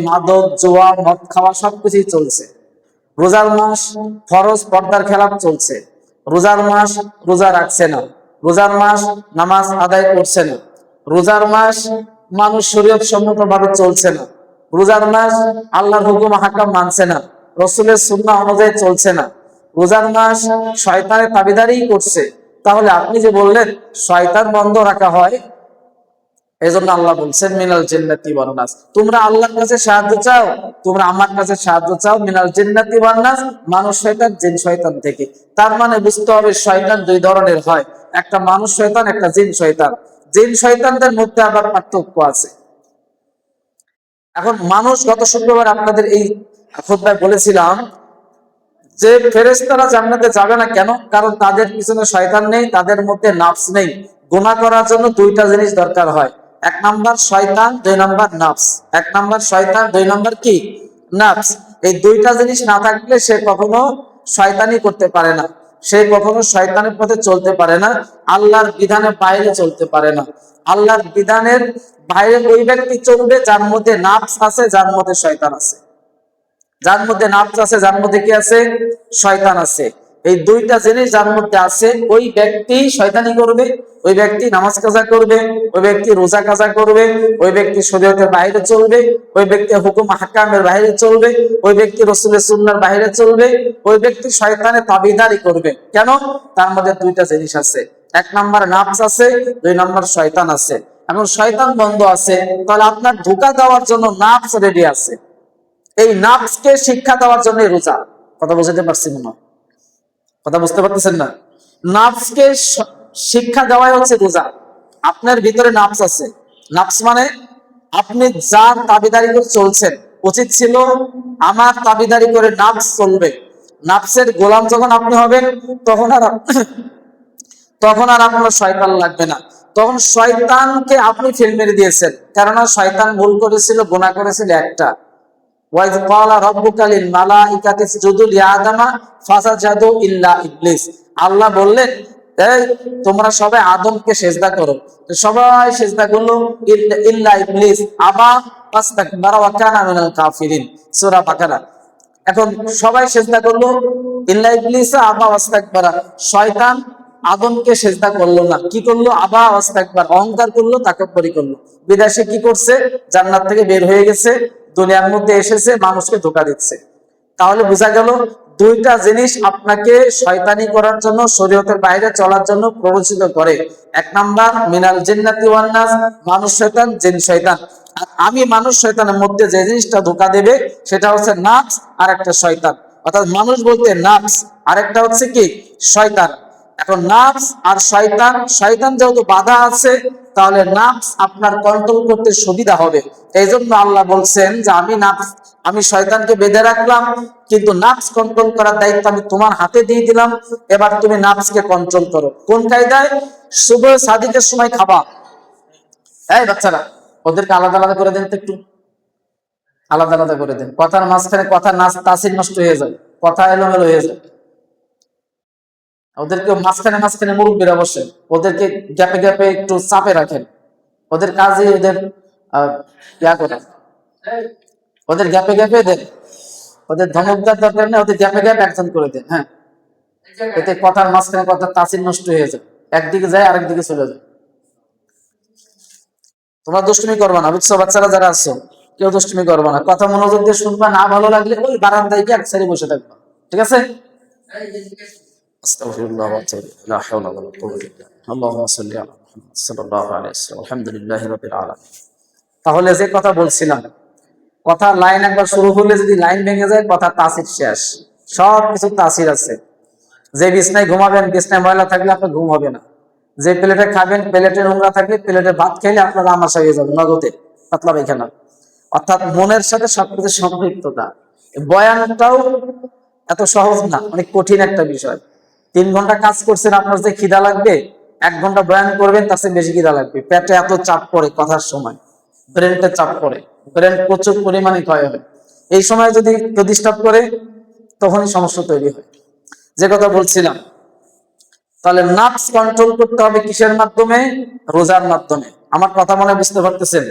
মাদক, জুয়া, মদ খাওয়া সবকিছুই চলছে। রোজার মাস ফরজ পর্দার খেলাপ চলছে। রোজার মাস রোজা রাখছে না। রোজার মাস নামাজ আদায় করছে না। রোজার মাস মানুষ শরীয়ত সম্মতভাবে চলছে না। রোজার মাস আল্লাহর হুকুম হাকাম মানছে না, রসুলের সুন্নাহ অনুযায়ী চলছে না। রোজার মাস শয়তানের তাবিদারি করছে। তাহলে আপনি যে বললেন শয়তান বন্ধ রাখা হয়, এজন্য আল্লাহ বলছেন মিনাল জিন্নাতি ওয়ান নাস, তোমরা আল্লাহর কাছে সাহায্য চাও, তোমরা আমার কাছে সাহায্য চাও মিনাল জিন্নাতি ওয়ান নাস, মানুষ শয়তান জিন শয়তান থেকে। তার মানে বুঝতে হবে শয়তান দুই ধরনের হয়, একটা মানুষ শয়তান, একটা জিন শয়তান। জিন শয়তানদের মধ্যে আবার পার্থক্য আছে। এখন মানুষ, গত শুক্রবার আপনাদের এই খুতবায় বলেছিলাম যে ফেরেশতারা জান্নাতে যাবে না কেন? কারণ তাদের পিছনে শয়তান নেই, তাদের মধ্যে নাফস নেই। গুনাহ করার জন্য দুইটা জিনিস দরকার হয়, এক নাম্বার শয়তান, দুই নাম্বার নাফস। এক নাম্বার শয়তান, দুই নাম্বার কি? নাফস। এই দুইটা জিনিস না থাকলে সে কখনো শয়তানি করতে পারে না, সে কখনো শয়তানের পথে চলতে পারে না, আল্লাহর বিধানের বাইরে চলতে পারে না। আল্লাহর বিধানের বাইরে ওই ব্যক্তি চলবে যার মধ্যে নাফস আছে, যার মধ্যে শয়তান আছে। যার মধ্যে নাফস আছে, যার মধ্যে কি আছে? শয়তান আছে। এই দুইটা জিনিস যার মধ্যে আছে, ওই ব্যক্তি শয়তানি করবে, ওই ব্যক্তি নামাজ কাজা করবে, ওই ব্যক্তি রোজা কাজা করবে, ওই ব্যক্তি শরীয়তের বাইরে চলবে, ওই ব্যক্তি হুকুম হাকামের বাইরে চলবে, ওই ব্যক্তি রাসূলের সুন্নাহর বাইরে চলবে, ওই ব্যক্তি শয়তানের তাবিদারি করবে। কেন? তার মধ্যে দুইটা জিনিস আছে, এক নাম্বার নাফস আছে, দুই নাম্বার শয়তান আছে। এখন শয়তান বন্ধ আছে, তাহলে আপনার ধোঁকা দেওয়ার জন্য নাফস রেডি আছে। এই নাফসকে শিক্ষা দেওয়ার জন্য রোজা। কথা বুঝতে পারছি মনে হয়? কথা বুঝতে পারতেছেন না? নাফসকে শিক্ষা দেওয়াই হচ্ছে রোজা। আপনার ভিতরে নাফস আছে। নাফস মানে আপনি যার তাবিদারি করে চলছেন, উচিত ছিল আমার তাবিদারি করে নাফস চলবে। নাফসের গোলাম যখন আপনি হবেন, তখন আর আপনার শয়তান লাগবে না। তখন শয়তানকে আপনি ফেল মেরে দিয়েছেন, কেননা শয়তান ভুল করেছিল, গুনাহ করেছিল একটা। ওয়াইজ ক্বালা রাব্বুকা লিল মালাইকাতি ইসজুদু লিআদামা ফাসাজাদু ইল্লা ইবলিস। আল্লাহ বললেন, এই তোমরা সবাই আদমকে সিজদা করো। তো সবাই সিজদা করলো, ইল্লা ইবলিস আবা ওয়াস্তাকবারা ওয়া কানা মিনাল কাফিরিন, সূরা বাকারা। এখন সবাই সিজদা করলো, ইল্লা ইবলিস আবা ওয়াস্তাকবারা, শয়তান আদমকে সিজদা করলো না। কি করলো? আবা ওয়াস্তাকবার, অহংকার করলো, তাকাব্বুরি করলো। বিদেশে কি করছে? জান্নাত থেকে বের হয়ে গেছে, দুনিয়ার মধ্যে এসেছে, মানুষকে ধোঁকা দিচ্ছে। তাহলে বোঝা গেল দুইটা জিনিস আপনাকে শয়তানি করার জন্য, শরীয়তের বাইরে চলার জন্য প্ররোচিত করে। এক নাম্বার মিনাল জিন্নাতি ওয়ান নাস, মানুষ শয়তান, জিন শয়তান। আর আমি মানুষ শয়তানের মধ্যে যে জিনিসটা ধোঁকা দেবে সেটা হচ্ছে নাফস আর একটা শয়তান। অর্থাৎ মানুষ বলতে নাফস, আরেকটা হচ্ছে কি? শয়তান। এখন নাফস আর শয়তান, শয়তান যেহেতু বাধা আছে, তাহলে নাফস আপনার কন্ট্রোল করতে সুবিধা হবে। এই জন্য আল্লাহ বলছেন যে আমি শয়তানকে বেঁধে রাখলাম, কিন্তু নাফস কন্ট্রোল করার দায়িত্ব আমি তোমার হাতে দিয়ে দিলাম। এবার তুমি নাফসকে কন্ট্রোল করো। কোন কায়দায়? সুবহ সাদিকের সময় খাবা। এই বাচ্চারা, ওদেরকে আলাদা আলাদা করে দেন তো, একটু আলাদা আলাদা করে দেন। কথার মাঝখানে কথা তাসির নষ্ট হয়ে যায়, কথা এলোমেলো হয়ে যায়। ওদেরকে মাঝখানে মাঝখানে মুরব্বীরা বসে, ওদেরকে গ্যাপে গ্যাপে একটু চাপে রাখেন। ওদের কাজে ওদের ইয়া করে, ওদের গ্যাপে গ্যাপে দেন। ওদের ধমকদার দরকার নেই, ওদের গ্যাপে গ্যাপে একজন করে দেন। হ্যাঁ, এতে কথার মাঝখানে কথা তাসির নষ্ট হয়ে যায়, একদিকে যায় আরেকদিকে চলে যায়। তোমরা দুষ্টুমি করবা না, বুঝছো? বাচ্চারা যারা আছো, কেউ দুষ্টুমি করবা না, কথা মনোযোগ দিয়ে শুনবা। না ভালো লাগলে ওই বারান্দায় গিয়ে এক সাইডে বসে থাকবা, ঠিক আছে? আস্তাগফিরুল্লাহ ওয়া আতুবু ইলাইহি, লা হাওলা ওয়া লা কুওয়াতা ইল্লা বিল্লাহ। আল্লাহুম্মা সাল্লি আলা মুহাম্মাদ সাল্লাল্লাহু আলাইহি ওয়াসাল্লাম। আলহামদুলিল্লাহি রাব্বিল আলামিন। তাহলে যে কথা বলছিলাম, কথা লাইন একবার শুরু হলে যদি লাইন ভেঙে যায়, কথা তাসির শেষ। সব কিছু তাসির আছে। যে বিছনায় ঘুমাবেন, বিছনায় ময়লা থাকলে আপনার ঘুম হবে না। যে প্লেটে খাবেন, প্লেটে নোংরা থাকলে, প্লেটে ভাত খেলে আপনার আমাশা হয়ে যাবে নগদে, পাতলা পায়খানা। অর্থাৎ মনের সাথে সবকিছু সম্পৃক্ততা। বয়ানটাও এত সহজ না, অনেক কঠিন একটা বিষয়। 3 ঘন্টা কাজ করছেন, আপনার যে খিদা লাগবে, 1 ঘন্টা বয়ান করবেন তার চেয়ে বেশি খিদা লাগবে। পেটে এত চাপ পড়ে কথার সময়, ব্রেনটা চাপ পড়ে, ব্রেন প্রচুর পরিমাণে ক্ষয় হয়। এই সময় যদি ডিস্টার্ব করে, তখনই সমস্যা তৈরি হয়। যে কথা বলছিলাম, তাহলে নাফস কন্ট্রোল করতে হবে কিসের মাধ্যমে? রোজার মাধ্যমে। আমার কথা মনে বুঝতে পারতেছেন?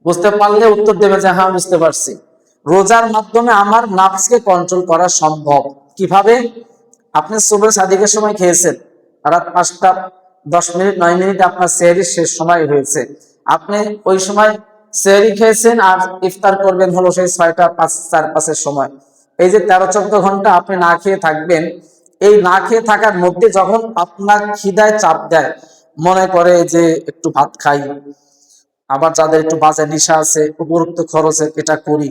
বুঝতে পারলে উত্তর দেবে যে হ্যাঁ বুঝতে পারছি। রোজার মাধ্যমে আমার নাফসকে কন্ট্রোল করা সম্ভব। কিভাবে? আপনি সুবহ সাদিকের সময় খেয়েছেন, রাত 5টা 10 মিনিট 9 মিনিট আপনার সেহরির শেষ সময় হয়েছে, আপনি ওই সময় সেহরি খেয়েছেন আর ইফতার করবেন হলো সেই 6টা 4-5-এর সময়। এই যে 13-14 ঘন্টা আপনি না খেয়ে থাকবেন, এই না খেয়ে থাকার মধ্যে যখন আপনার খিদায় চাপ দেয়, মনে করে যে একটু ভাত খাই, আবার যাদের একটু বাজে নেশা আছে উপরোক্ত খরচে এটা করি,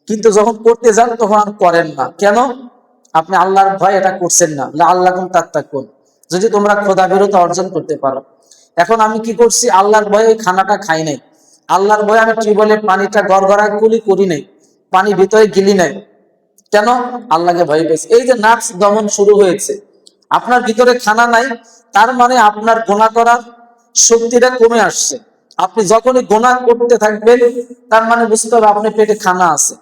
কিন্তু যখন করতে যান তখন আর করেন না। কেন? আপনি আল্লাহর ভয় এটা করছেন না। লাআল্লাকুম তাত্তাকুন, যদি তোমরা খোদাভীরতা অর্জন করতে পারো। এখন আমি কি করছি? আল্লাহর ভয়ে ওই খানাটা খাই নাই, আল্লাহর ভয়ে আমি টিউবওয়েলের পানিটা গড়গড়া কুলি করি নাই, পানি ভিতরে গিলি নাই। কেন? আল্লাহকে ভয় পেয়েছে। এই যে নাফস দমন শুরু হয়েছে, আপনার ভিতরে খানা নাই, তার মানে আপনার গুনাহ করার শক্তিটা কমে আসছে। আপনি যখনই গুনাহ করতে থাকবেন, তার মানে বুঝতে হবে আপনার পেটে খানা আছে।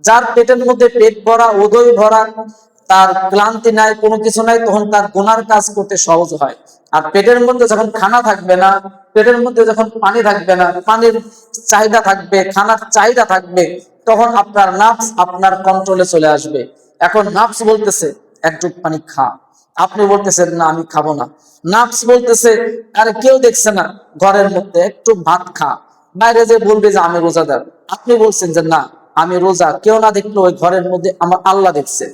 যার পেটের মধ্যে পেট ভরা, উদয় ভরা, তার ক্লান্তি নাই, কোনো কিছু নাই, তখন তার গুনার কাজ করতে সহজ হয়। আর পেটের মধ্যে যখন খানা থাকবে না, পেটের মধ্যে যখন পানি থাকবে না, পানির চাহিদা থাকবে, খানার চাহিদা থাকবে, তখন আপনার নাফস আপনার কন্ট্রোলে চলে আসবে। এখন নাফস বলতেছে এক ঢোক পানি খা, আপনি বলতেছেন না আমি খাবো না। নাফস বলতেছে আরে কেউ দেখছে না, ঘরের মধ্যে একটু ভাত খা। বাইরে যে বলবে যে আমি রোজাদার, আপনি বলছেন যে না আমি রোজা, কেউ না দেখলো ওই ঘরের মধ্যে আমার আল্লাহ দেখছে।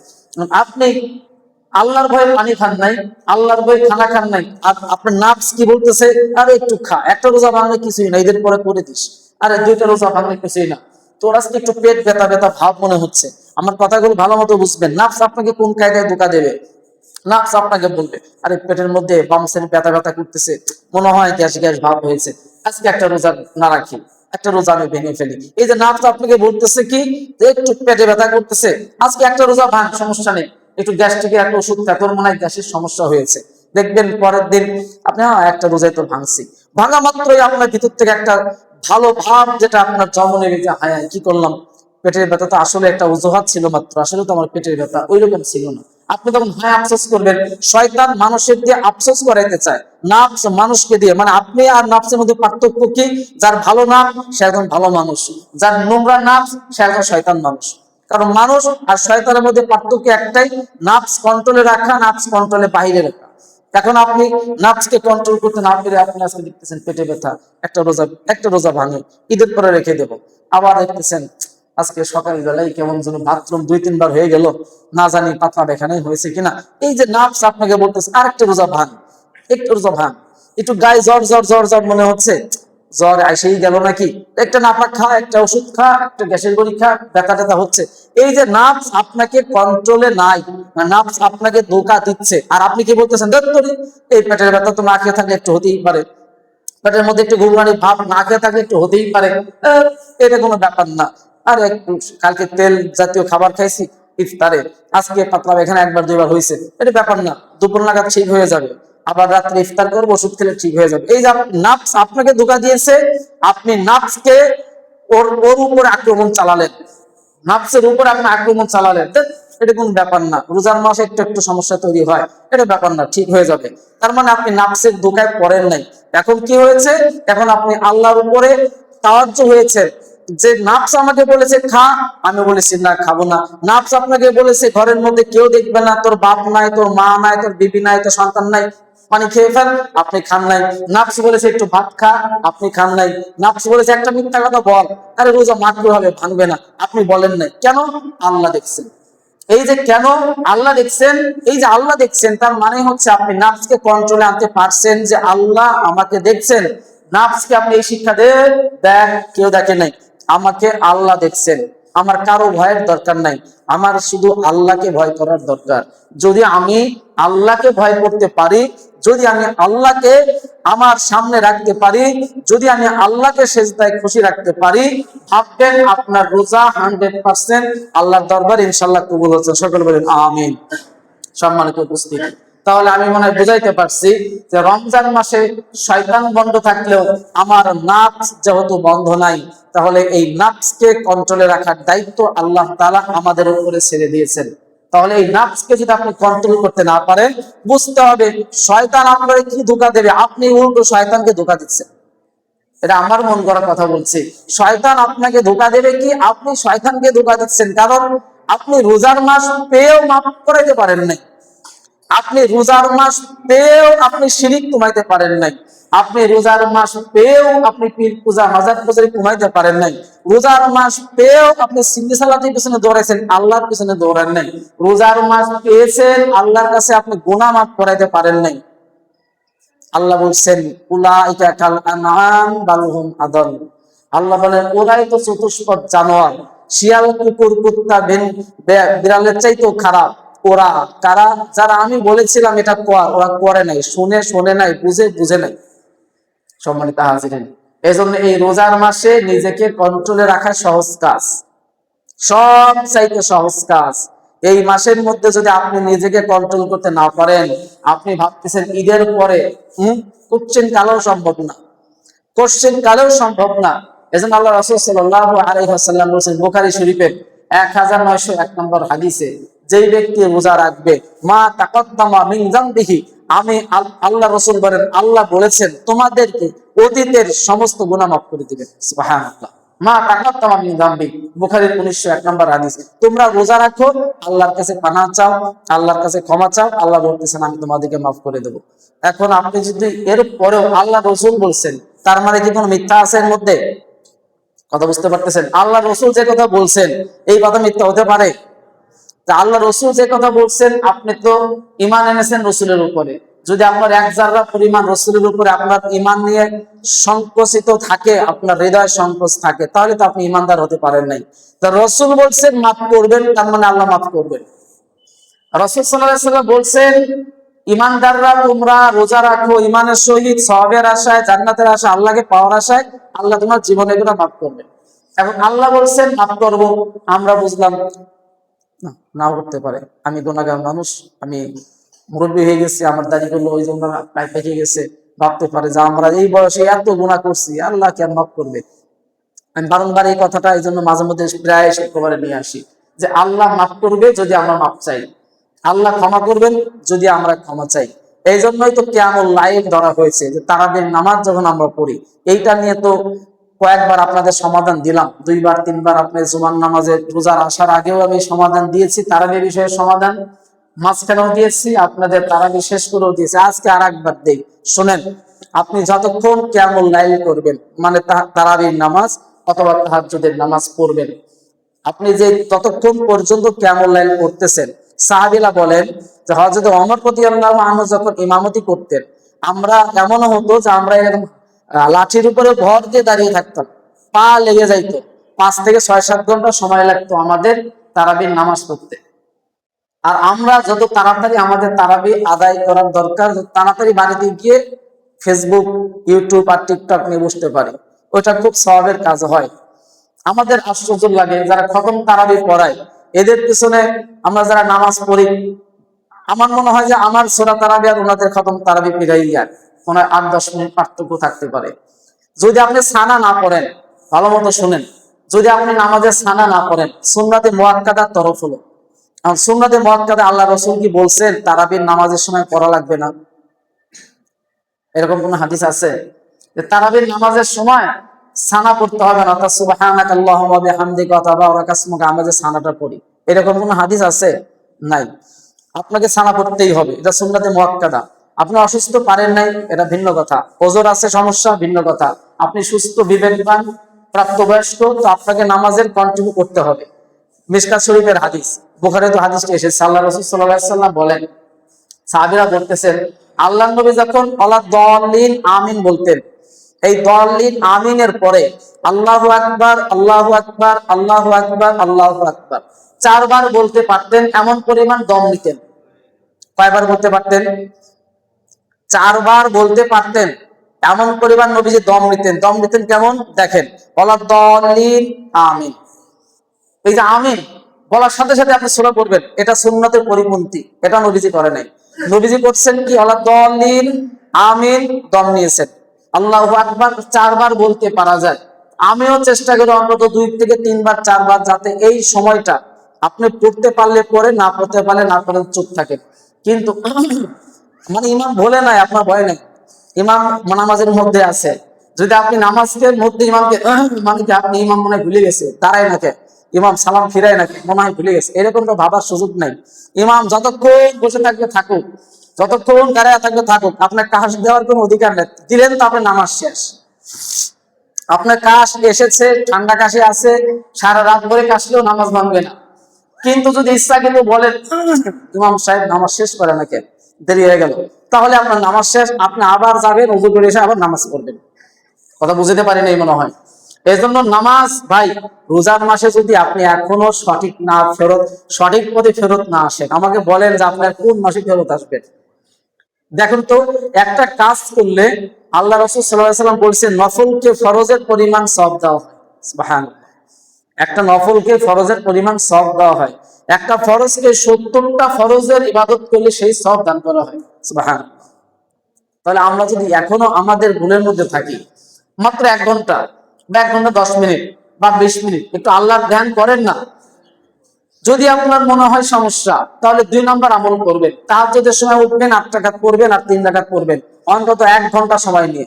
আপনি আল্লাহর ভয়ে পানি খান নাই, আল্লাহর ভয়ে খানা খান নাই, আর আপনার নাফস কি বলতেছে? আরে একটু খা, একটা রোজা ভাঙলে কিছুই না, ঈদের পরে করে দিস। আরে 2টা রোজা ভাঙলে কিছুই না, তোর আজকে একটু পেট ব্যথা ব্যথা ভাব মনে হচ্ছে। আমার কথাগুলো ভালো মতো বুঝবেন। নাফস আপনাকে কোন কায়দায় ধোঁকা দেবে? নাফস আপনাকে বলবে আরে পেটের মধ্যে বাম সাইডে ব্যথা ব্যথা করতেছে, মনে হয় গ্যাস গ্যাস ভাব হয়েছে, আজকে একটা রোজা না রাখি, একটা রোজা আমি ভেঙে ফেলি। এই যে নাফস আপনাকে বলতেছে কি, যে একটু পেটে ব্যথা করতেছে, আজকে একটা রোজা ভাঙ, সমস্যা নেই, একটু গ্যাস্ট্রিকের একটা ওষুধ খা, তোর মনে হয় গ্যাসের সমস্যা হয়েছে। দেখবেন পরের দিন আপনি একটা রোজায় তো ভাঙছি। ভাঙা মাত্রই আপনার ভিতর থেকে একটা ভালো ভাব যেটা আপনার জন্ম নেবে যে হ্যাঁ কি করলাম, পেটের ব্যথা তো আসলে একটা অজুহাত ছিল মাত্র, আসলে তো আমার পেটের ব্যথা ওই রকম ছিল না। আপনি তখন হ্যাঁ আফসোস করবেন। শয়তান মানুষের দিয়ে আফসোস করাইতে চায়, নাফস মানুষকে দিয়ে। মানে আপনি আর নাফসের মধ্যে পার্থক্য কি? যার ভালো নাফস সে একজন ভালো মানুষ, যার নোংরা নাফস সে একজন শয়তান মানুষ। কারণ মানুষ আর শয়তানের মধ্যে পার্থক্য একটাই, নাফস কন্ট্রোলে রাখা, নাফস কন্ট্রোলে বাইরে রাখা। এখন আপনি নাফসকে কন্ট্রোল করতে না পেরে আপনি আজকে দেখতেছেন পেটে ব্যথা, একটা রোজা ভাঙে, ঈদের পরে রেখে দেবো। আবার দেখতেছেন আজকে সকালবেলায় কেমন যেন বাথরুম 2-3 বার হয়ে গেল, না জানি পাতলা বেখানাই হয়েছে কিনা। এই যে নাফস আপনাকে বলতেছে আরেকটা রোজা ভাঙ, একটু রোজা ভাঙ, একটু গায়ে জ্বর জ্বর জ্বর জ্বর মনে হচ্ছে, জ্বর এসেই গেল নাকি, একটা নাপাক খা, একটা ওষুধ খা, একটা গ্যাসের বড়ি খা, ব্যথা ট্যাথা হচ্ছে। এই যে নাফস আপনাকে কন্ট্রোলে নাই, নাফস আপনাকে ধোঁকা দিচ্ছে। আর আপনি কি বলতেছেন, ধরি এই পেটের ব্যথা তো না খেয়ে থাকলে একটু হতেই পারে, পেটের মধ্যে একটু গুরবানি ভাব না খেয়ে থাকলে একটু হতেই পারে, এটা কোনো ব্যাপার না। আর একটু কালকে তেল জাতীয় খাবার খাইছি ইফতারে, আজকে পাতলা এখানে 1-2 বার হয়েছে, এটা ব্যাপার না, দুপুর নাগাদ ঠিক হয়ে যাবে, আবার রাত্রে ইফতার করবো, ওষুধ খেলে ঠিক হয়ে যাবে। এই যে নাফস আপনাকে ধোঁকা দিয়েছে, আপনি নাফসকে ওর ওর উপরে আক্রমণ চালালেন, নাফসের উপর আপনি আক্রমণ চালালেন। এটা কোন ব্যাপার না, রোজার মাসে একটু একটু সমস্যা তৈরি হয়, এটা ব্যাপার না, ঠিক হয়ে যাবে। তার মানে আপনি নাফসের ধোঁকায় পড়েন নাই। এখন কি হয়েছে? এখন আপনি আল্লাহর উপরে তাওয়াজ্জুহ হয়েছে, যে নাফস আমাকে বলেছে খা, আমি বলেছি না খাবো না। নাফস আপনাকে বলেছে ঘরের মধ্যে কেউ দেখবে না, তোর বাপ নাই, তোর মা নাই, তোর বিবি নাই, তোর সন্তান নাই, পানি খেয়ে ফেল, আপনি খান নাই। নাফস বলেছে একটু ভাত খা, আপনি খান নাই। নাফস বলেছে একটা মিথ্যা কথা বল, আরে রোজা মাকরুহ হবে, ভাঙবে না, আপনি বলেন নাই। কেন? আল্লাহ দেখছেন। এই যে কেন আল্লাহ দেখছেন, এই যে আল্লাহ দেখছেন, তার মানে হচ্ছে আপনি নাফসকে কন্ট্রোলে আনতে পারছেন, যে আল্লাহ আমাকে দেখছেন। নাফসকে আপনি এই শিক্ষা দেন, দেখ কেউ দেখে নাই, আমাকে আল্লাহ দেখছেন, আমার কারো ভয়ের দরকার নাই, আমার শুধু আল্লাহকে ভয় করার দরকার। যদি আমি আল্লাহকে ভয় করতে পারি, যদি আমি আল্লাহকে আমার সামনে রাখতে পারি, যদি আমি আল্লাহকে সেজদায় খুশি রাখতে পারি, ভাববেন আপনার রোজা 100% আল্লাহর দরবার ইনশাআল্লাহ কবুল হচ্ছে। সকলে বলেন আমিন। সম্মানিত উপস্থিতি, তাহলে আমি মনে হয় বুঝাইতে পারছি যে রমজান মাসে শয়তান বন্ধ থাকলেও আমার নাফস যেহেতু বন্ধ নাই, তাহলে এই নাফসকে কন্ট্রোলে রাখার দায়িত্ব আল্লাহ তাআলা আমাদের উপরে ছেড়ে দিয়েছেন। তাহলে এই নাফসকে যদি আপনি কন্ট্রোল করতে না পারেন, বুঝতে হবে শয়তান আপনাকে কি ধোঁকা দেবে, আপনি উল্টো শয়তানকে ধোঁকা দিচ্ছেন। এটা আমার মন করা কথা বলছি। শয়তান আপনাকে ধোঁকা দেবে কি? আপনি শয়তানকে ধোঁকা দিচ্ছেন, কারণ আপনি রোজার মাস পেয়েও মাফ করাইতে পারেন নাই। আপনি রোজার মাস পেয়েও আপনি শিরিক কমাইতে পারেন নাই। আপনি রোজার মাস পেয়েও আপনি পীর পূজা মাজার পূজারি কমাইতে পারেন নাই। রোজার মাস পেয়েও আপনি সিন্দি সালাতের পিছনে দৌড়াইছেন, আল্লাহর পিছনে দৌড়ান নাই। রোজার মাস পেয়েছেন, আল্লাহর কাছে আপনি গুনাহ মাফ করাইতে পারেন নাই। আল্লাহ বলছেন উলাইকা কাল আনআম বাল হুম আদাল। আল্লাহ বলেন ওরাই তো চতুষ্পদ জানোয়ার, শিয়াল কুকুর কুত্তা বিড়ালের চাইতেও খারাপ। ওরা কারা? যারা আমি বলেছিলাম এটা কর, ওরা করে নাই, শুনে নাই, বুঝে নাই। সম্মানিত হাজিরিন, এজন্য এই রোজার মাসে নিজেকে কন্ট্রোলে রাখা সহজ কাজ, সব চাইতে সহজ কাজ। এই মাসের মধ্যে যদি আপনি নিজেকে কন্ট্রোল করতে না পারেন, আপনি ভাবতেছেন ঈদের পরে কোশ্চেন কালেও সম্ভব না, কোশ্চেন কালেও সম্ভব না। এজন্য আল্লাহ রাসূল সাল্লাল্লাহু আলাইহি ওয়াসাল্লাম বলেছেন বুখারী শরীফের 1901 নম্বর হাদিসে, যেই ব্যক্তি রোজা রাখবে মা তাকাদ্দামা মিন যামবিহি, আমি আল্লাহ রাসূল বলেন আল্লাহ বলেছেন তোমাদেরকে অতীতের সমস্ত গুনাহ মাফ করে দিবেন। সুবহানাল্লাহ। মা তাকাদ্দামা মিন যামবি, বুখারীর 1901 নম্বর হাদিস। তোমরা রোজা রাখো, আল্লাহর কাছে পানাহ চাও, আল্লাহর কাছে ক্ষমা চাও, আল্লাহ বলতেছেন আমি তোমাদেরকে মাফ করে দেব। এখন আপনি যদি এর পরেও আল্লাহ রাসূল বলছেন, তার মানে কি কোনো মিথ্যা আছে এর মধ্যে? কথা বুঝতে পারতেছেন? আল্লাহ রাসূল যে কথা বলছেন এই কথা মিথ্যা হতে পারে? আল্লাহ রসুল যে কথা বলছেন, আপনি তো ঈমান এনেছেন রসুলের উপরে, যদি আপনার এক জাররা পরিমাণ রসুলের উপরে আপনার ঈমান নিয়ে সংকোচিত থাকে, আপনার হৃদয় সংকোচ থাকে, তাহলে তো আপনি ঈমানদার হতে পারেন নাই। তা রসুল বলছেন মাফ করবেন, তার মানে আল্লাহ মাফ করবেন। রসুল সাল্লাল্লাহু আলাইহি ওয়াসাল্লাম বলছেন ঈমানদাররা তোমরা রোজা রাখো ঈমানের সহিত, সওয়াবের আশায়, জান্নাতের আশায়, আল্লাহকে পাওয়ার আশায়, আল্লাহ তোমার জীবনে গুনাহ মাফ করবেন। এখন আল্লাহ বলছেন মাফ করব, আমরা বুঝলাম নাও করতে পারে, আমি গুনাহগার মানুষ, আমি মুরব্বী হয়ে গেছি, আমার দাড়িগুলো ওই জন্য পেকে গেছে, ভাবতে পারে যে আমরা এই বয়সে এত গুনাহ করছি, আল্লাহ কেন মাফ করবে। আমি বারংবার এই কথাটা এই জন্য মাঝে মধ্যে প্রায় শুক্রবারে নিয়ে আসি, যে আল্লাহ মাফ করবে যদি আমরা মাফ চাই, আল্লাহ ক্ষমা করবেন যদি আমরা ক্ষমা চাই। এই জন্যই তো কিয়ামুল লাইল ধরা হয়েছে, যে তারাবির নামাজ যখন আমরা পড়ি, এইটা নিয়ে তো কয়েকবার আপনাদের সমাধান দিলাম, 2বার 3বার আপনি জুমার নামাজে রোজার আসার আগেও আমি সমাধান দিয়েছি, তারাবি বিষয়ের সমাধান মাঝখানেও দিয়েছি, আপনাদের তারাবি শেষ করেও দিয়েছি, আজকে আর একবার দেই, শুনেন। আপনি যতক্ষণ কিয়ামুল লাইল করবেন, মানে তারাবির নামাজ অথবা তাহাজ্জুদের নামাজ পড়বেন, আপনি যে ততক্ষণ পর্যন্ত কিয়ামুল লাইল করতেছেন, সাহাবীরা বলেন যে হযরত ওমর রাদিয়াল্লাহু আনহু যখন ইমামতি করতেন, আমরা এমনও হতো যে আমরা এরকম লাঠির উপরে ভর দিয়ে দাঁড়িয়ে থাকতাম, পা লেগে যাইতো, 5 থেকে 6-7 ঘন্টা সময় লাগতো আমাদের তারাবির নামাজ পড়তে। আর আমরা যত তাড়াতাড়ি আমাদের তারাবি আদায় করার দরকার, তাড়াতাড়ি বাড়িতে গিয়ে ফেসবুক, ইউটিউব আর টিকটক নিয়ে বসতে পারি, ওটা খুব সওয়াবের কাজ হয়। আমাদের আশ্চর্য লাগে যারা খতম তারাবি পড়ায়, এদের পিছনে আমরা যারা নামাজ পড়ি, আমার মনে হয় যে আমার সূরা তারাবি আর ওনাদের খতম তারাবি পেরাই যায়, মনে হয় 8-10 মিনিট পার্থক্য থাকতে পারে। যদি আপনি সানা না পড়েন, ভালো মতো শুনেন, যদি আপনি নামাজের সানা না পড়েন, সুন্নাতে মুআক্কাদার তরফ হলো, আর সুন্নাতে মুআক্কাদা আল্লাহ রাসূল কি বলছেন তারাবির নামাজের সময় পড়া লাগবে না? এরকম কোন হাদিস আছে যে তারাবির নামাজের সময় সানা পড়তে হবে না, অর্থাৎ সুবহানাকা আল্লাহুম্মা ওয়া বিহামদিকা ওয়া তাবারাকা ইসমুকা, আমরা যে সানাটা পড়ি, এরকম কোন হাদিস আছে? নাই। আপনাকে সানা পড়তেই হবে, এটা সুন্নাতে মুআক্কাদা। আপনি অসুস্থ পারেন নাই, এটা ভিন্ন কথা, ওজর আছে সমস্যা, ভিন্ন কথা। আপনি সুস্থ বিবেকবান প্রাপ্তবয়স্ক, তো আপনাকে নামাজের কন্টিনিউ করতে হবে। মিশকাত শরীফের হাদিস, বুখারীতে হাদিসটি এসেছে, আল্লাহ রাসূল সাল্লাল্লাহু আলাইহি ওয়াসাল্লাম বলেন, সাহাবীরা বলতেছেন আল্লাহর নবী যখন ওয়ালা দাল্লিন আমিন বলতেন, এই দাল্লিন আমিনের পরে আল্লাহু আকবার, আল্লাহু আকবার, আল্লাহু আকবার, আল্লাহু আকবার 4 বার বলতে পারতেন, এমন পরিমাণ দম নিতেন। কয়বার বলতে পারতেন? 4 বার বলতে পারতেন, এমন পরিমাণ নবীজি দম নিতেন। দম নিতেন কেমন দেখেন, ওয়ালা দাল্লিন আমিন, এই যে আমিন বলার সাথে সাথে আপনি সূরা পড়বেন, এটা সুন্নতের পরিপন্থী, এটা নবীজি করে নাই। নবীজি করছেন কি, ওয়ালা দাল্লিন আমিন, দম নিয়েছেন। আল্লাহু আকবার 4 বার বলতে পারা যায়, আমিও চেষ্টা করি অন্তত 2 থেকে 3 বার 4 বার, যাতে এই সময়টা আপনি পড়তে পারলে পড়ে, না পড়তে পারলে না পড়ে চুপ থাকেন। কিন্তু মানে ইমাম বলে নাই, আপনার ভয় নেই, ইমাম নামাজের মধ্যে আছে, যদি আপনি নামাজের মধ্যে ইমামকে মানে কি আপনি ইমাম মনে হয় ভুলে গেছে, দাঁড়ায় নাকি ইমাম সালাম ফিরায় নাকি মনে হয় ভুলে গেছে, এরকম তো ভাবার সুযোগ নাই। ইমাম যতক্ষণ বসে থাকবে থাকুক, যতক্ষণ দাঁড়ায় থাকবে থাকুক, আপনার কাশ দেওয়ার কোনো অধিকার নেই। দিলেন তো আপনার নামাজ শেষ। আপনার কাশ এসেছে, ঠান্ডা কাশি আছে, সারা রাত ধরে কাশলেও নামাজ ভাঙবে না। কিন্তু যদি ইচ্ছা কিন্তু বলেন ইমাম সাহেব নামাজ শেষ করে নাকি, দেরি হয়ে গেল, তাহলে আপনার নামাজ শেষ, আপনি আবার যাবেন, ওযু করে এসে আবার নামাজ পড়বেন। কথা বুঝতে পারি নাই মনে হয়। এই জন্য নামাজ ভাই, রোজার মাসে যদি আপনি এখনো সঠিক পথে ফেরত না আসেন, আমাকে বলেন যে আপনার কোন মাসে ফেরত আসবেন। দেখুন তো, একটা কাজ করলে আল্লাহ রাসূল সাল্লাল্লাহু আলাইহি ওয়াসাল্লাম বলছেন নফলকে ফরজের পরিমাণ সওয়াব দেওয়া হয়। সুবহানাল্লাহ। একটা নফলকে ফরজের পরিমাণ সওয়াব দেওয়া হয়। একটা ফরজকে 70টা ফরজের ইবাদত করলে সেই সওয়াব দান করা হয়। সুবহানাল্লাহ। তাহলে আমরা যদি এখনো আমাদের ভুলের মধ্যে থাকি, মাত্র 1 ঘন্টা বা 1 ঘন্টা 10 মিনিট বা 20 মিনিট একটু আল্লাহর ধ্যান করেন না। যদি আপনার মনে হয় সমস্যা, তাহলে 2 নম্বর আমল করবেন। তাহাজ্জুদের সময় উঠবেন, 8 রাকাত পড়বেন আর 3 রাকাত পড়বেন, অন্তত 1 ঘন্টা সময় নিয়ে।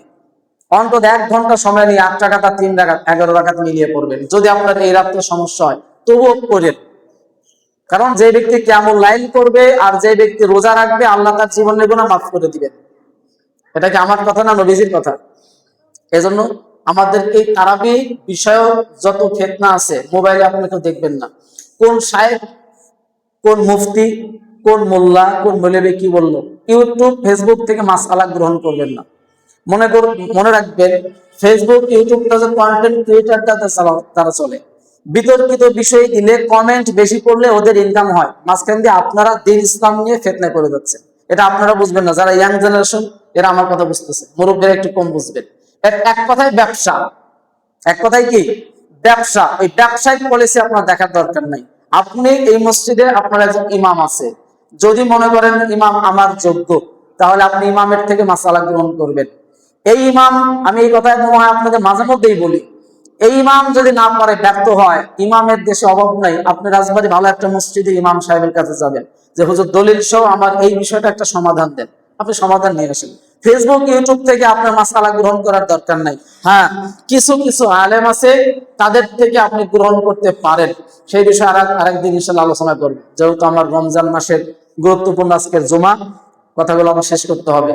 অন্তত 1 ঘন্টা সময় নিয়ে 8 রাকাত আর 3 রাকাত 11 রাকাত মিলিয়ে পড়বেন। যদি আপনার এই রাত্রে সমস্যা হয় তবুও করেন। কারণ যে ব্যক্তি কিয়ামুল লাইল করবে আর যে ব্যক্তি রোজা রাখবে, আল্লাহ তার জীবনের গুনাহ মাফ করে দিবেন। এটা কি আমার কথা না নবীজির কথা? এজন্য আমাদের এই তারাবি বিষয়ক যত ফিতনা আছে, মোবাইলে আপনি তো দেখবেন না কোন শায়েখ, কোন মুফতি, কোন মোল্লা, কোন মৌলবী কি বললো। ইউটিউব ফেসবুক থেকে মাসআলা গ্রহণ করবেন না। মনে রাখবেন, ফেসবুক ইউটিউবটা যে কন্টেন্ট ক্রিয়েটরটাতে তারা চলে, বিতর্কিত বিষয় দিলে কমেন্ট বেশি করলে ওদের ইনকাম হয়, মাঝখান দিয়ে আপনারা দিন ইসলাম নিয়ে ফিতনা করে যাচ্ছেন। এটা আপনারা বুঝবেন না, যারা ইয়াং জেনারেশন এরা আমার কথা বুঝতেছে, মুরব্বীরা একটু কম বুঝবেন। এক কথায় ব্যবসা, এক কথায় কি ব্যবসা। ওই ব্যবসায়িক পলিসি আপনার দেখার দরকার নাই। আপনি এই মসজিদে আপনার একজন ইমাম আছে, যদি মনে করেন ইমাম আমার যোগ্য, তাহলে আপনি ইমামের থেকে মাসালা গ্রহণ করবেন। এই ইমাম, আমি এই কথা মনে হয় আপনাদের মাঝে মধ্যেই বলি, এই ইমাম যদি না পারে, ব্যর্থ হয়, ইমামের দেশে অভাব নাই, আপনি রাজবাড়ী ভালো একটা মসজিদে ইমাম সাহেবের কাছে যাবেন যে হুজুর দলিল সহ আমার এই বিষয়টা একটা সমাধান দেন, আপনি সমাধান নিয়ে আসেন। ফেসবুক ইউটিউব থেকে আপনার মাসালা গ্রহণ করার দরকার নাই। হ্যাঁ, কিছু কিছু আলেম আছে, তাদের থেকে আপনি গ্রহণ করতে পারেন। সেই বিষয়ে আরেকদিন ইনশাআল্লাহ আলোচনা করব, যেহেতু আমার রমজান মাসের গুরুত্বপূর্ণ আজকের জুমা, কথাগুলো আমার শেষ করতে হবে।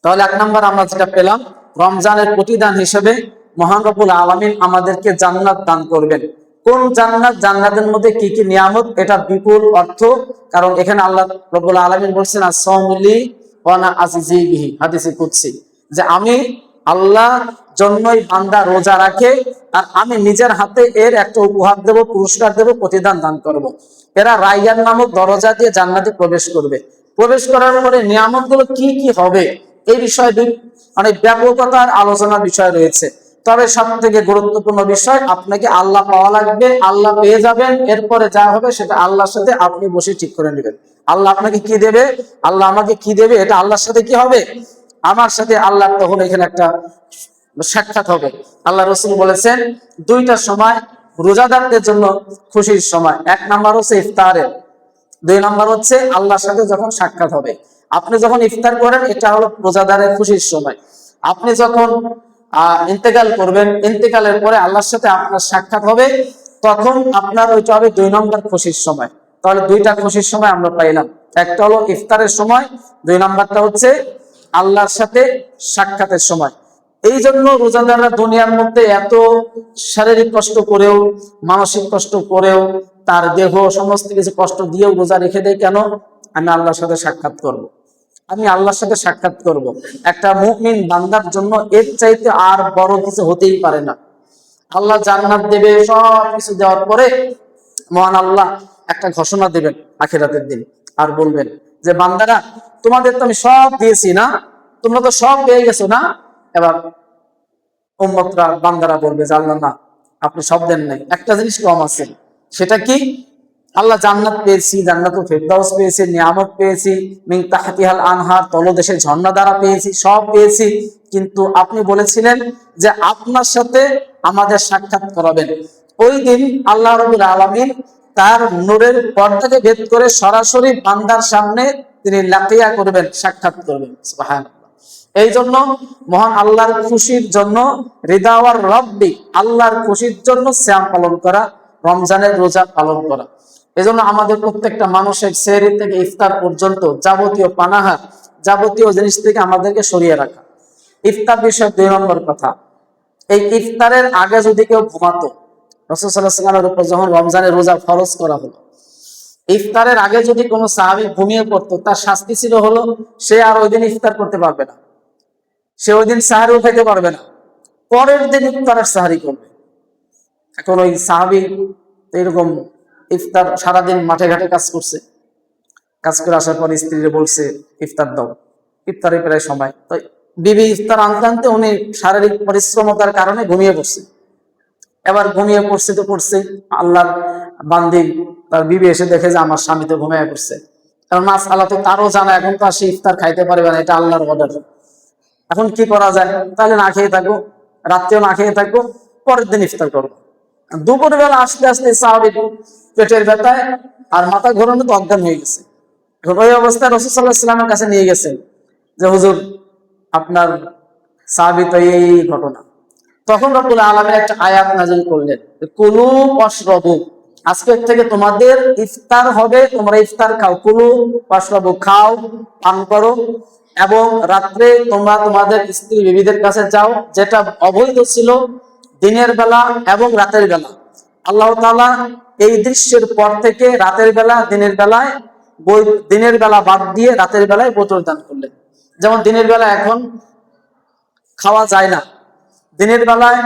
তাহলে 1 নম্বর আমরা যেটা পেলাম, রমজানের প্রতিদান হিসেবে মহান রব্বুল আলামিন আমাদেরকে জান্নাত দান করবেন। কোন জান্নাত? জান্নাতের মধ্যে কি কি নিয়ামত, এটা বিপুল অর্থ। কারণ এখানে আল্লাহ রব্বুল আলামিন বলছেন আস-সাওমুলি ওয়া আনা আযজি বিহি, হাদিসে কুদসি, যে আমি আল্লাহ জন্যই বান্দা রোজা রাখে আর আমি নিজের হাতে এর একটা উপহার দেব, পুরস্কার দেব, প্রতিদান দান করব। এরা রায়্যান নামক দরজা দিয়ে জান্নাতে প্রবেশ করবে। প্রবেশ করার পরে নিয়ামতগুলো কি কি হবে, এই বিষয়ে অনেক ব্যাপকতার আলোচনার বিষয় রয়েছে। তবে সব থেকে গুরুত্বপূর্ণ বিষয়, আপনাকে আল্লাহ পাওয়া লাগবে, আল্লাহ পেয়ে যাবেন, এরপরে যা হবে সেটা আল্লাহর সাথে আপনি বসে ঠিক করে নেবেন। আল্লাহ আপনাকে কি দেবে, আল্লাহ আমাকে কি দেবে, এটা আল্লাহর সাথে কি হবে, আমার সাথে আল্লাহ, তখন এখানে একটা সাক্ষাৎ হবে। আল্লাহ রাসূল বলেছেন 2টা সময় রোজাদারদের জন্য খুশির সময়। 1 নম্বর হচ্ছে ইফতারের, 2 নম্বর হচ্ছে আল্লাহর সাথে যখন সাক্ষাৎ হবে। আপনি যখন ইফতার করেন, এটা হলো রোজাদারের খুশির সময়। আপনি যখন ইন্তেকাল করবেন, ইন্তেকালের পরে আল্লাহর সাথে আপনার সাক্ষাৎ হবে, তখন আপনার ওইটা হবে 2 নম্বর খুশির সময়। তাহলে 2টা খুশির সময় আমরা পাইলাম, একটা হলো ইফতারের সময়, 2 নম্বরটা হচ্ছে আল্লাহর সাথে সাক্ষাতের সময়। এই জন্য রোজাদাররা দুনিয়ার মধ্যে এত শারীরিক কষ্ট করেও, মানসিক কষ্ট করেও, তার দেহ সমস্ত কিছু কষ্ট দিয়েও রোজা রেখে দেয় কেন? আমি আল্লাহর সাথে সাক্ষাৎ করব, আমি আল্লাহর সাথে সাক্ষাৎ করব। একটা মুমিন বান্দার জন্য এর চাইতে আর বড় কিছু হতেই পারে না। আল্লাহ জান্নাত দেবে, সব কিছু দেওয়ার পরে মহান আল্লাহ একটা ঘোষণা দেবেন আখিরাতের দিন, আর বলবেন যে বান্দারা, তোমাদের তো আমি সব দিয়েছি না, তোমরা তো সব পেয়ে গেছো না? এবার উম্মতরা, বান্দারা বলবে যে আল্লাহ না, আপনি সব দেন নাই, একটা জিনিস কম আছে। সেটা কি? আল্লাহ জান্নাত পেয়েছি, জান্নাতুল ফেরদাউস পেয়েছি, নিয়ামত পেয়েছি, মিন তাহতিহাল আনহার, তলদেশে ঝর্ণা দ্বারা পেয়েছি, সব পেয়েছি, কিন্তু আপনি বলেছিলেন যে আপনার সাথে আমাদের সাক্ষাৎ করাবেন। ওই দিন আল্লাহ রাব্বুল আলামিন তার নূরের পর্দাকে ভেদ করে সরাসরি বান্দার সামনে তিনি লাকিয়া করবেন, সাক্ষাৎ করবেন। সুবহানাল্লাহ। এই জন্য মহান আল্লাহর খুশির জন্য, রিদাওয়ার রব্বি, আল্লাহর খুশির জন্য সিয়াম পালন করা, রমজানের রোজা পালন করা। এজন্য আমাদের প্রত্যেকটা মানুষের সেহরি থেকে ইফতার পর্যন্ত যাবতীয় পানাহার, যাবতীয় জিনিস থেকে আমাদেরকে সরিয়ে রাখা। ইফতার বিষয়ে 2 নম্বর কথা, এই ইফতারের আগে যদি কেউ ঘুমাতো, রাসূল সাল্লাল্লাহু আলাইহি ওয়াসাল্লামের উপর যখন রমজানের রোজা ফরজ করা হলো, ইফতারের আগে যদি কোনো সাহাবী ঘুমিয়ে পড়তো, তার শাস্তি ছিল হলো সে আর ওই দিন ইফতার করতে পারবে না, সে ওই দিন সাহারিও খেতে পারবে না, পরের দিন ইফতারের সাহারি করবে। এখন ওই সাহাবী এরকম ইফতার সারাদিন মাঠে ঘাটে কাজ করছে, কাজ করে আসার পর স্ত্রীরে বলছে ইফতার দাও, ইফতারের প্রায় সময়, তো বিবি ইফতার আনতে আনতে উনি শারীরিক পরিশ্রমতার কারণে ঘুমিয়ে পড়ছে। এবার ঘুমিয়ে পড়ছে তো পড়ছে, আল্লাহর বান্দি তার বিবি এসে দেখে যে আমার স্বামী তো ঘুমিয়ে পড়ছে। কারণ মাস আল্লাহ তো তারও জানা, এখন তো আর সে ইফতার খাইতে পারবে না, এটা আল্লাহর অর্ডার। এখন কি করা যায়? তাহলে না খেয়ে থাকো, রাত্রেও না খেয়ে থাকো, পরের দিন ইফতার করবো। দুপুর বেলা আস্তে আস্তে সাহাবী পেটের ব্যথায় আর মাথা ঘোরানো তো অজ্ঞান হয়ে গেছে। এখন ওই অবস্থায় রাসূল সাল্লাল্লাহু আলাইহি ওয়াসাল্লামের কাছে নিয়ে গেছেন যে হুজুর, আপনার সাহাবী তো এই ঘটনা। তখন রব্বুল আলামিন একটা আয়াত নাযিল করলেন, কুলু ওয়াশরাবু, আজকের থেকে তোমাদের ইফতার হবে, তোমরা ইফতার খাও। কুলু ওয়াশরাবু, খাও, পান করো, এবং রাত্রে তোমরা তোমাদের স্ত্রী বিবিদের কাছে যাও, যেটা অবৈধ ছিল দিনের বেলা এবং রাতের বেলা। আল্লাহ তাআলা এই দৃশ্যের পর থেকে রাতের বেলা দিনের বেলায়, দিনের বেলা বাদ দিয়ে রাতের বেলায় বৈতর দান করলেন। যেমন দিনের বেলা এখন খাওয়া যায় না, দিনের বেলায়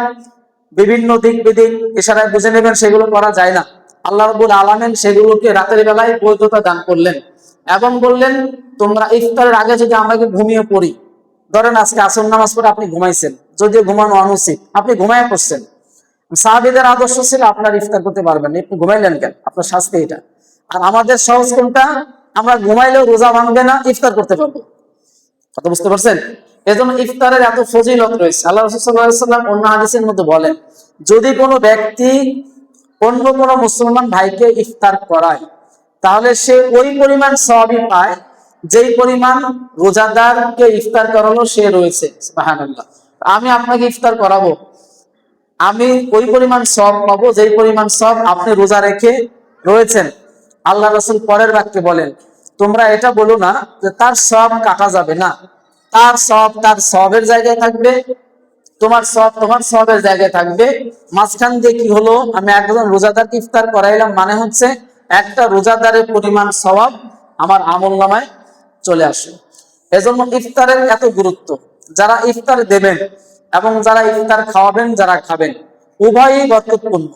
বিভিন্ন দিক বিদিক ইশারায় বুঝে নেবেন, সেগুলো করা যায় না। আল্লাহ রাব্বুল আলামিন সেগুলোকে রাতের বেলায় বৈধতা দান করলেন এবং বললেন তোমরা ইফতারের আগে যদি আমাকে ঘুমিয়ে পড়ি, ধরেন আজকে আসর নামাজ পড়ে আপনি ঘুমাইছেন, যদিও ঘুমানো অনুচিত, আপনি ঘুমায় পড়ছেন, সাহাবীদের আদর্শ ছিল আপনার ইফতার করতে পারবেন না, আপনি ঘুমাইলেন কেন? আপনার শাস্তি এটা। আর আমাদের সহজ কোনটা? আমরা ঘুমাইলেও রোজা ভাঙবে না, ইফতার করতে পারবো। কথা বুঝতে পারছেন? এজন্য ইফতারের এত ফজিলত রয়েছে। আল্লাহ রাসূল সাল্লাল্লাহু আলাইহি ওয়াসাল্লাম অন্য হাদিসের মধ্যে বলেন, যদি কোনো ব্যক্তি অন্য কোনো মুসলমান ভাইকে ইফতার করায়, তাহলে সে ওই পরিমাণ সওয়াবই পায় যেই পরিমাণ রোজাদারকে ইফতার করানো সে রয়েছে। সুবহানাল্লাহ। আমি আপনাকে ইফতার করাবো, আমি ওই পরিমাণ সওয়াব পাবো যেই পরিমাণ সওয়াব আপনি রোজা রেখে রয়েছেন। আল্লাহ রাসূল পরের বাক্যে বলেন, তোমরা এটা বলো না যে তার সওয়াব কাটা যাবে না, তার সওয়াব তার সওয়াবের জায়গায় থাকবে, তোমার সওয়াব তোমার সওয়াবের জায়গায় থাকবে। মাঝখান দিয়ে কি হলো? আমি একজন রোজাদারকে ইফতার করাইলাম, মানে হচ্ছে একটা রোজাদারের পরিমাণ সওয়াব আমার আমলনামায় চলে আসে। এজন্য ইফতারের এত গুরুত্ব। যারা ইফতার দেবেন এবং যারা ইফতার খাওয়াবেন, যারা খাবেন, উভয়ই বরকতপূর্ণ।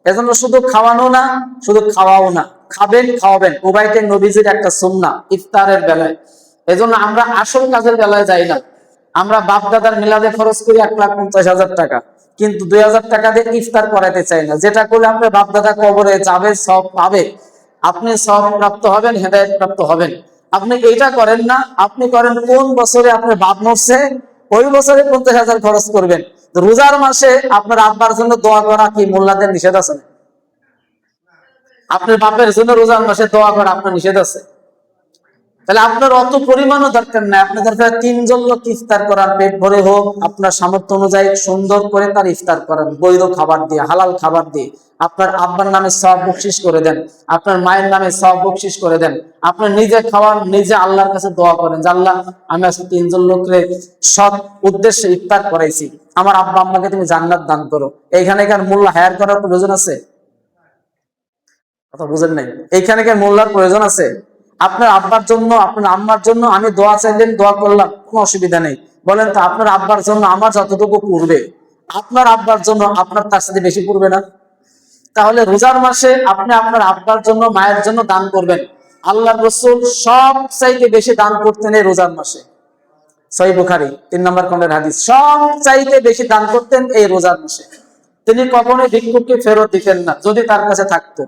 এজন্য শুধু খাওয়ানো না, শুধু খাওয়াও না, খাবেন খাওয়াবেন, উভয়টাই নবীজির একটা সুন্নাহ ইফতারের বেলায়। এজন্য আমরা আসল কাজের বেলায় যাই না। আমরা বাপ দাদার মিলাদে খরচ করি 1,50,000 টাকা, কিন্তু 2,000 টাকা দিয়ে ইফতার করাতে চাই না, যেটা করলে আপনার বাপ দাদা কবরে যাবে, সব পাবে, আপনি সব প্রাপ্ত হবেন, হেদায়েত প্রাপ্ত হবেন। আপনি এইটা করেন না, আপনি করেন কোন বছরে আপনার বাপ মরছে ওই বছরে 50,000 খরচ করবেন। রোজার মাসে আপনার আব্বার জন্য দোয়া করা কি মোল্লাদের নিষেধ আছে? আপনার বাপের জন্য রোজার মাসে দোয়া করা আপনার নিষেধ আছে? তাহলে আপনার অত পরিমাণও দরকার নাই। আপনার দরকার 3 জন লোক ইফতার করার, পেট ভরে হোক, আপনার সামর্থ্য অনুযায়ী সুন্দর করে তার ইফতার করার, বৈধ খাবার দিয়ে, হালাল খাবার দিয়ে। আপনার আব্বার নামে সওয়াব বকশিশ করে দেন, আপনার মায়ের নামে সওয়াব বকশিশ করে দেন। আপনি নিজে খাওয়ান, নিজে আল্লাহর কাছে দোয়া করেন যে আল্লাহ, আমি আজকে 3 জন লোকরে সৎ উদ্দেশ্যে ইফতার করাইছি, আমার আব্বা আম্মাকে তুমি জান্নাত দান করো। এইখানে কার মোল্লা হায়ার করার প্রয়োজন আছে? কথা বুঝেন নাই? এইখানে কার মোল্লার প্রয়োজন আছে? আপনার আব্বার জন্য, আপনার আম্মার জন্য আমি দোয়া চাইলেন, দোয়া করলাম, কোনো অসুবিধা নেই। বলেন তো আপনার আব্বার জন্য আমার যতটুকু পূর্বে, আপনার আব্বার জন্য আপনার তার সাথে বেশি পূর্বে না? তাহলে রোজার মাসে আপনি আপনার আব্বার জন্য, মায়ের জন্য দান করবেন। আল্লাহর রাসূল সব চাইতে বেশি দান করতেন এই রোজার মাসে। সহিহ বুখারী 3 নম্বর খণ্ডের হাদিস, সব চাইতে বেশি দান করতেন এই রোজার মাসে। তিনি কখনোই ভিক্ষুককে ফেরত দিতেন না যদি তার কাছে থাকতো।